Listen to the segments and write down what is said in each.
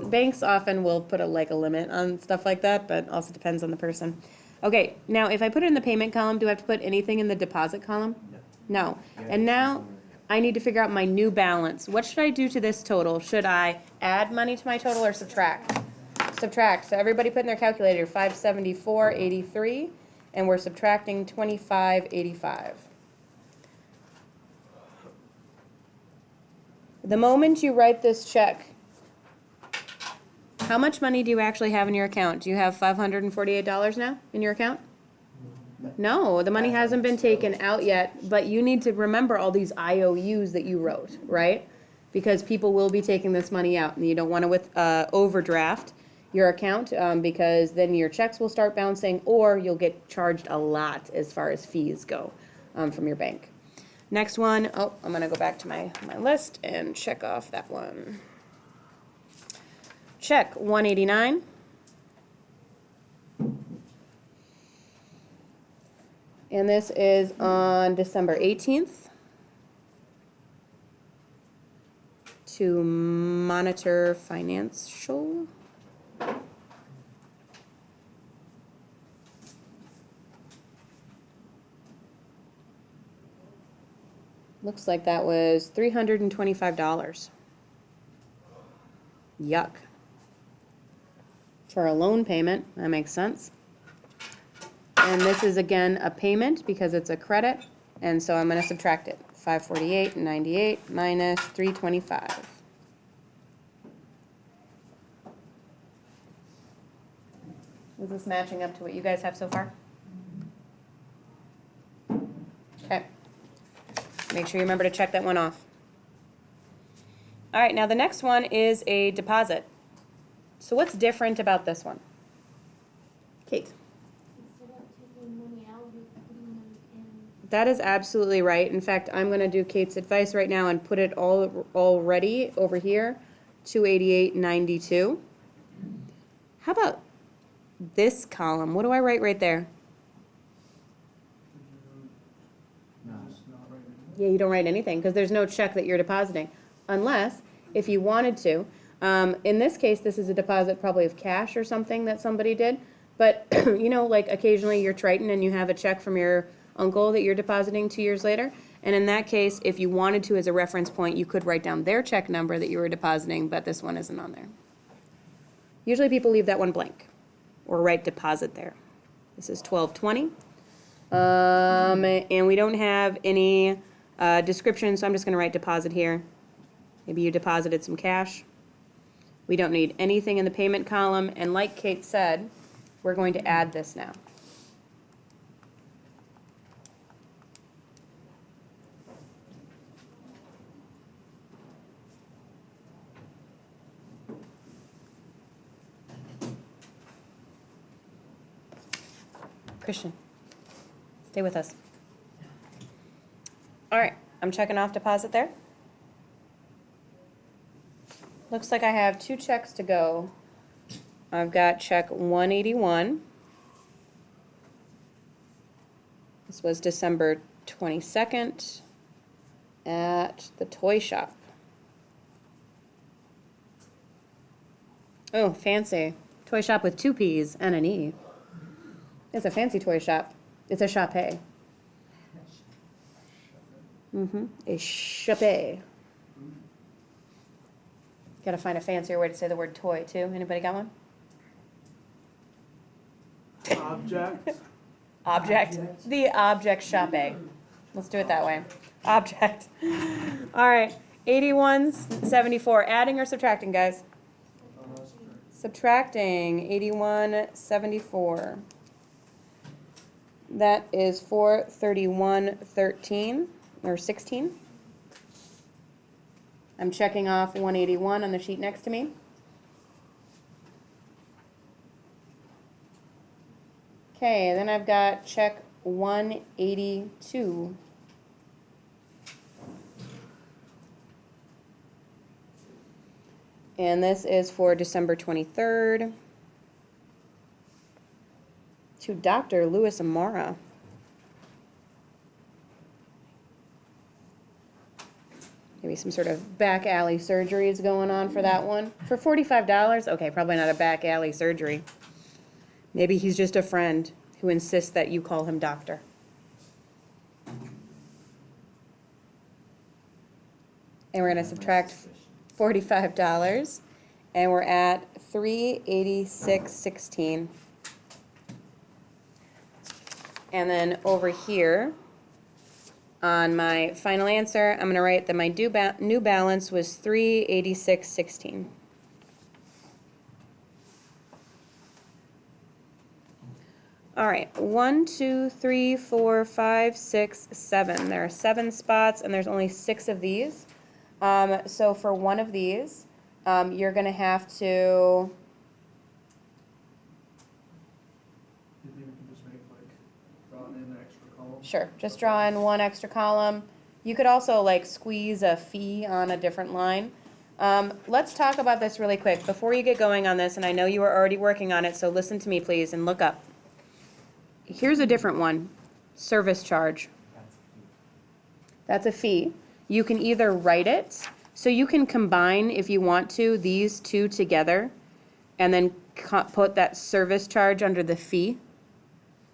banks often will put a limit on stuff like that, but also depends on the person. Okay, now if I put it in the payment column, do I have to put anything in the deposit column? No. And now I need to figure out my new balance. What should I do to this total? Should I add money to my total or subtract? Subtract. So everybody put in their calculator 574.83, and we're subtracting 25.85. The moment you write this check, how much money do you actually have in your account? Do you have $548 now in your account? No, the money hasn't been taken out yet, but you need to remember all these IOUs that you wrote, right? Because people will be taking this money out, and you don't want to overdraft your account because then your checks will start bouncing, or you'll get charged a lot as far as fees go from your bank. Next one, oh, I'm going to go back to my list and check off that one. Check 189. And this is on December 18th to Monitor Financial. Looks like that was $325. Yuck. For a loan payment, that makes sense. And this is again a payment because it's a credit, and so I'm going to subtract it. 548.98 minus 325. Is this matching up to what you guys have so far? Okay. Make sure you remember to check that one off. All right, now the next one is a deposit. So what's different about this one? Kate. That is absolutely right. In fact, I'm going to do Kate's advice right now and put it already over here, 288.92. How about this column? What do I write right there? Yeah, you don't write anything because there's no check that you're depositing, unless if you wanted to. In this case, this is a deposit probably of cash or something that somebody did. But, you know, like occasionally you're Triton and you have a check from your uncle that you're depositing 2 years later. And in that case, if you wanted to as a reference point, you could write down their check number that you were depositing, but this one isn't on there. Usually people leave that one blank or write deposit there. This is 1220. And we don't have any description, so I'm just going to write deposit here. Maybe you deposited some cash. We don't need anything in the payment column, and like Kate said, we're going to add this now. Christian, stay with us. All right, I'm checking off deposit there. Looks like I have 2 checks to go. I've got check 181. This was December 22nd at the toy shop. Oh, fancy. Toy shop with 2 P's and an E. It's a fancy toy shop. It's a Shopee. A Shopee. Gotta find a fancier way to say the word toy, too. Anybody got one? Object. Object. The object Shopee. Let's do it that way. Object. All right. 81.74. Adding or subtracting, guys? Subtracting. 81.74. That is 431.13 or 16. I'm checking off 181 on the sheet next to me. Okay, then I've got check 182. And this is for December 23rd to Dr. Louis Amara. Maybe some sort of back alley surgery is going on for that one. For $45? Okay, probably not a back alley surgery. Maybe he's just a friend who insists that you call him doctor. And we're gonna subtract $45, and we're at $386.16. And then over here, on my final answer, I'm gonna write that my new balance was $386.16. All right, 1, 2, 3, 4, 5, 6, 7. There are 7 spots, and there's only 6 of these. So for one of these, you're gonna have to, You think we can just make like, draw in an extra column? sure, just draw in one extra column. You could also like squeeze a fee on a different line. Let's talk about this really quick before you get going on this, and I know you are already working on it, so listen to me please and look up. Here's a different one, service charge. That's a fee. You can either write it, so you can combine, if you want to, these two together, and then put that service charge under the fee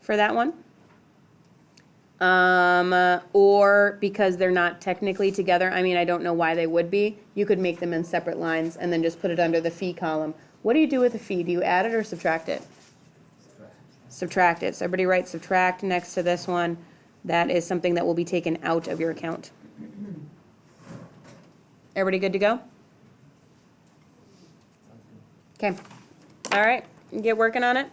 for that one. Or because they're not technically together, I mean, I don't know why they would be, you could make them in separate lines and then just put it under the fee column. What do you do with the fee? Do you add it or subtract it? Subtract it. So everybody write subtract next to this one. That is something that will be taken out of your account. Everybody good to go? Okay. All right. Get working on it.